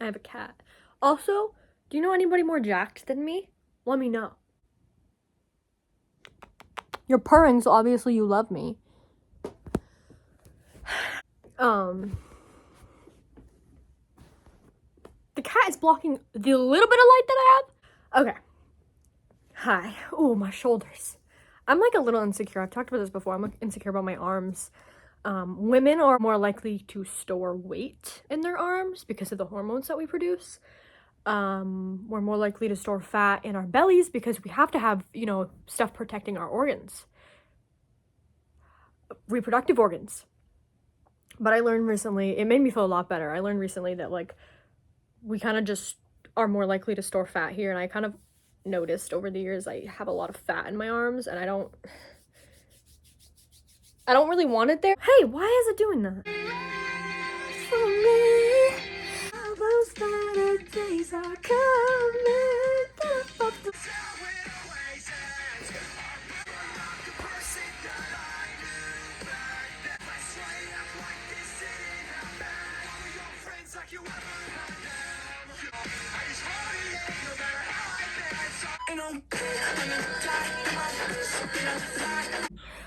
I have a cat. Also, do you know anybody more jacked than me? Let me know. You're purring, so obviously you love me. The cat is blocking the little bit of light that I have. Okay. Hi. Oh, my shoulders. I'm like a little insecure. I've talked about this before. I'm like insecure about my arms. Women are more likely to store weight in their arms because of the hormones that we produce. We're more likely to store fat in our bellies because we have to have, stuff protecting our organs. Reproductive organs. But I learned recently, it made me feel a lot better. I learned recently that, like, we kind of just are more likely to store fat here, and I kind of noticed over the years I have a lot of fat in my arms, and I don't really want it there. Hey, why is it doing that? For me, those better days are coming.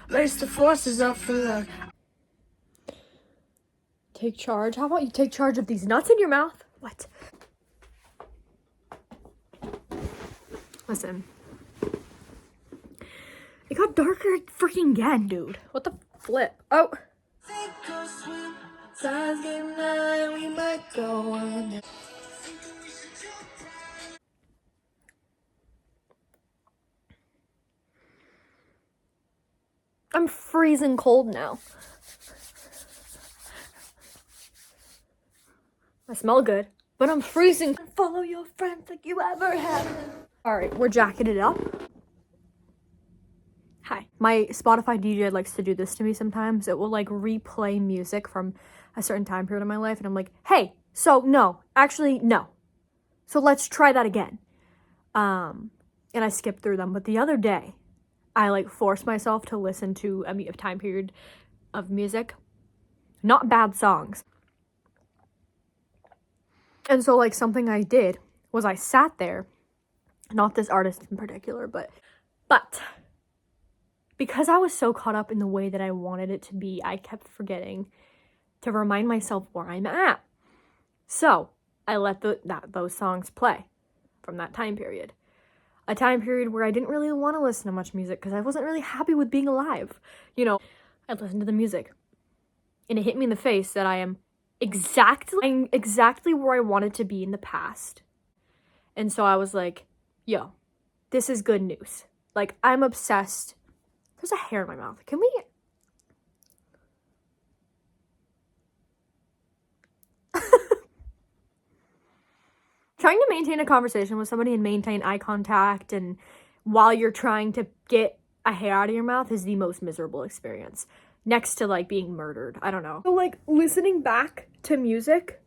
Raise the forces up for love. Take charge. How about you take charge of these nuts in your mouth? What? Listen. It got darker freaking again, dude. What the flip? Oh. I'm freezing cold now. I smell good, but I'm freezing. Follow your friends like you ever have. Alright, we're jacking it up. Hi. My Spotify DJ likes to do this to me sometimes. It will like replay music from a certain time period of my life, and I'm like, hey, so no. Actually, no. So let's try that again. And I skip through them. But the other day, I like forced myself to listen to a time period of music. Not bad songs. And so like something I did was I sat there, not this artist in particular, but because I was so caught up in the way that I wanted it to be, I kept forgetting to remind myself where I'm at. So I let those songs play from that time period. A time period where I didn't really want to listen to much music because I wasn't really happy with being alive. I'd listen to the music. And it hit me in the face that I am exactly where I wanted to be in the past. And so I was like, yo, this is good news. Like, I'm obsessed. There's a hair in my mouth. Can we... Trying to maintain a conversation with somebody and maintain eye contact and while you're trying to get a hair out of your mouth is the most miserable experience. Next to, like, being murdered. I don't know. So, like, listening back to music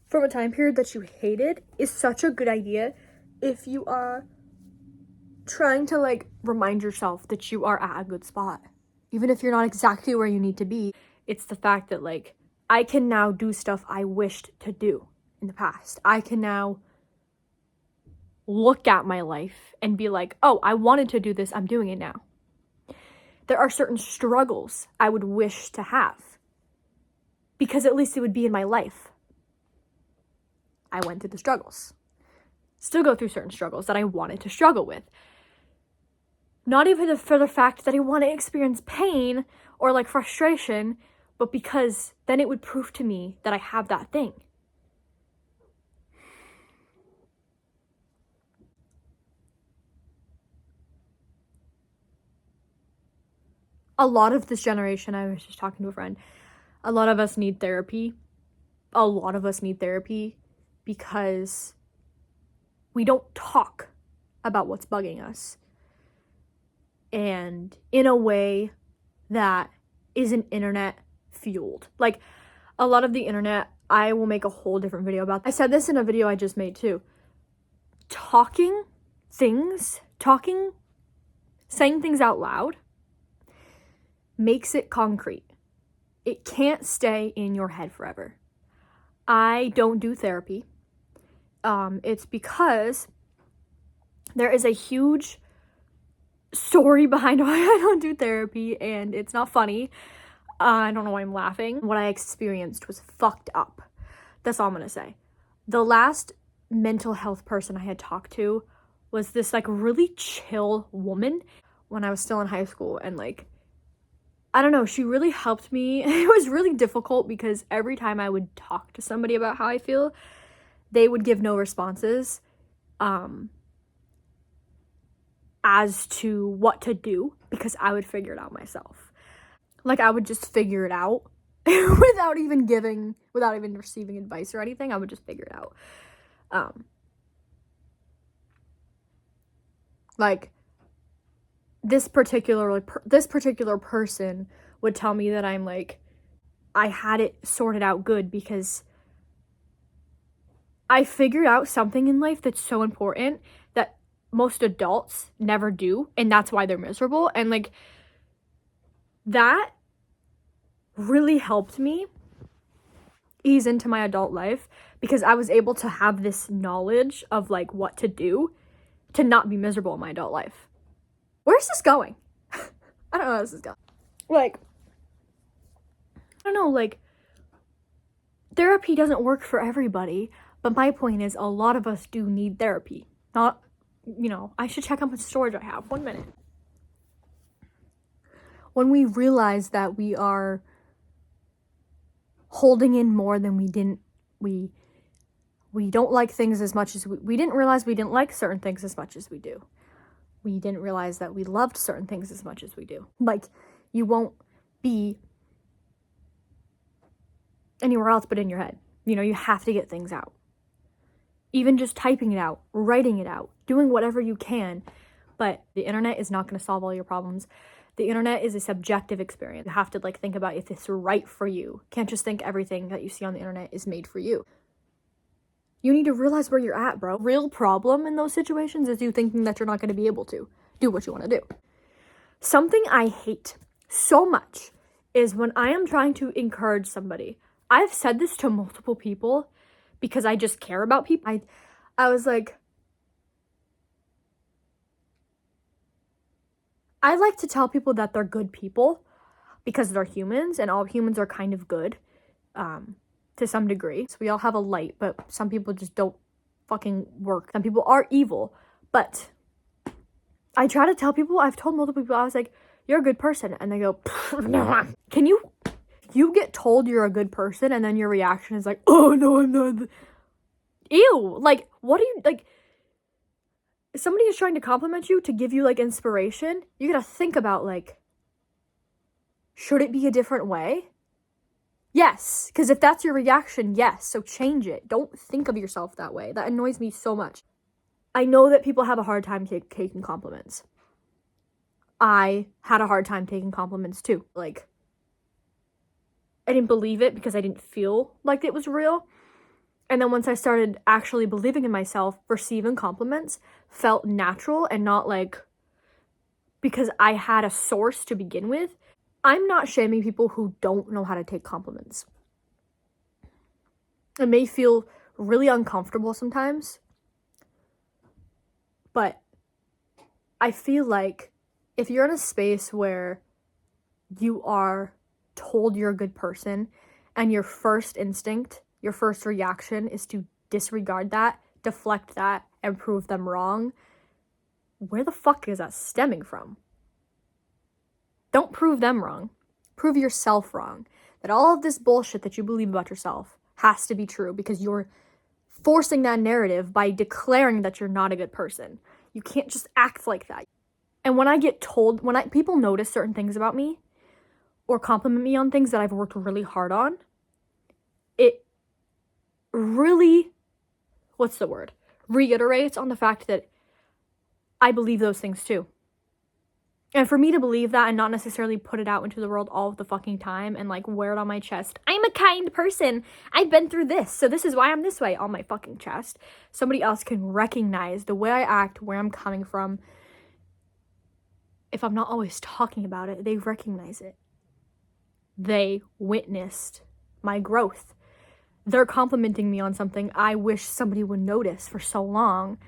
from a time period that you hated is such a good idea if you are trying to, like, remind yourself that you are at a good spot. Even if you're not exactly where you need to be, it's the fact that, like, I can now do stuff I wished to do in the past. I can now look at my life and be like, oh, I wanted to do this, I'm doing it now. There are certain struggles I would wish to have because at least it would be in my life. I went through the struggles. Still go through certain struggles that I wanted to struggle with. Not even for the fact that I want to experience pain or like frustration, but because then it would prove to me that I have that thing. A lot of this generation, I was just talking to a friend, a lot of us need therapy. A lot of us need therapy because we don't talk about what's bugging us. And in a way that isn't internet fueled. Like, a lot of the internet, I will make a whole different video about. I said this in a video I just made too. Saying things out loud makes it concrete. It can't stay in your head forever. I don't do therapy. It's because there is a huge story behind why I don't do therapy, and it's not funny. I don't know why I'm laughing. What I experienced was fucked up. That's all I'm gonna say. The last mental health person I had talked to was this like really chill woman when I was still in high school, and like, I don't know, she really helped me. It was really difficult because every time I would talk to somebody about how I feel, they would give no responses as to what to do, because I would figure it out myself. Like, I would just figure it out without even receiving advice or anything. I would just figure it out. Like, this particular person would tell me that I'm like, I had it sorted out good because I figured out something in life that's so important that most adults never do, and that's why they're miserable. And like, that really helped me ease into my adult life, because I was able to have this knowledge of like what to do to not be miserable in my adult life. Where's this going? I don't know where this is going. Like, I don't know, like, therapy doesn't work for everybody, but my point is, a lot of us do need therapy. Not, I should check how much storage I have. 1 minute. When we realize that we are holding in more than we don't like things as much as we didn't realize we didn't like certain things as much as we do. We didn't realize that we loved certain things as much as we do. Like, you won't be anywhere else but in your head. You have to get things out. Even just typing it out, writing it out, doing whatever you can. But the internet is not going to solve all your problems. The internet is a subjective experience. You have to like think about if it's right for you. You can't just think everything that you see on the internet is made for you. You need to realize where you're at, bro. Real problem in those situations is you thinking that you're not going to be able to do what you want to do. Something I hate so much is when I am trying to encourage somebody. I've said this to multiple people because I just care about people. I was like, I like to tell people that they're good people because they're humans, and all humans are kind of good to some degree. So we all have a light, but some people just don't fucking work. Some people are evil. But I try to tell people, I've told multiple people, I was like, you're a good person. And they go, no. You get told you're a good person and then your reaction is like, oh no, I'm not. Ew. Like, what are you, like, if somebody is trying to compliment you to give you like inspiration, you gotta think about like, should it be a different way? Yes, because if that's your reaction, yes, so change it. Don't think of yourself that way. That annoys me so much. I know that people have a hard time taking compliments. I had a hard time taking compliments too. Like, I didn't believe it because I didn't feel like it was real. And then once I started actually believing in myself, receiving compliments felt natural and not like because I had a source to begin with. I'm not shaming people who don't know how to take compliments. It may feel really uncomfortable sometimes, but I feel like if you're in a space where you are told you're a good person and your first instinct, your first reaction is to disregard that, deflect that, and prove them wrong, where the fuck is that stemming from? Don't prove them wrong. Prove yourself wrong. That all of this bullshit that you believe about yourself has to be true because you're forcing that narrative by declaring that you're not a good person. You can't just act like that. And when I get told, people notice certain things about me or compliment me on things that I've worked really hard on, it really, reiterates on the fact that I believe those things too. And for me to believe that and not necessarily put it out into the world all of the fucking time and like wear it on my chest, I'm a kind person, I've been through this, so this is why I'm this way, on my fucking chest. Somebody else can recognize the way I act, where I'm coming from. If I'm not always talking about it, they recognize it. They witnessed my growth. they're complimenting me on something I wish somebody would notice for so long.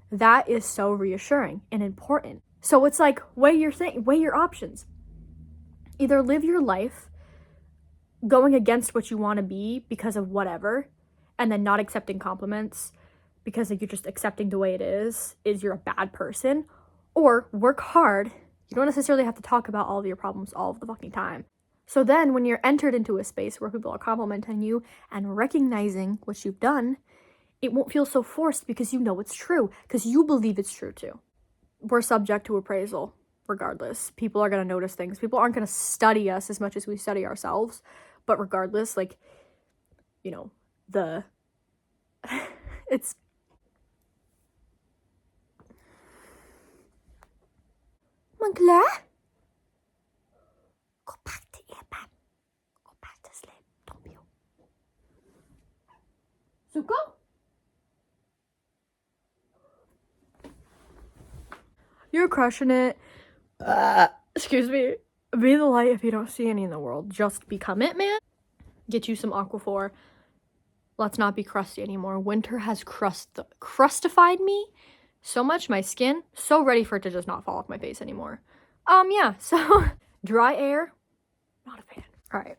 That is so reassuring and important. So it's like, weigh your options. Either live your life going against what you want to be because of whatever, and then not accepting compliments because like you're just accepting the way it is you're a bad person, or work hard. You don't necessarily have to talk about all of your problems all of the fucking time. So then when you're entered into a space where people are complimenting you and recognizing what you've done, it won't feel so forced because you know it's true, because you believe it's true too. We're subject to appraisal regardless. People are going to notice things. People aren't going to study us as much as we study ourselves. But regardless, like, you know, it's... Moncler? Go back to bed. Go back to sleep. Don't be... Zuko? You're crushing it. Excuse me. Be the light if you don't see any in the world. Just become it, man. Get you some Aquaphor. Let's not be crusty anymore. Winter has crustified me so much. My skin, so ready for it to just not fall off my face anymore. Yeah, so dry air, not a fan. All right.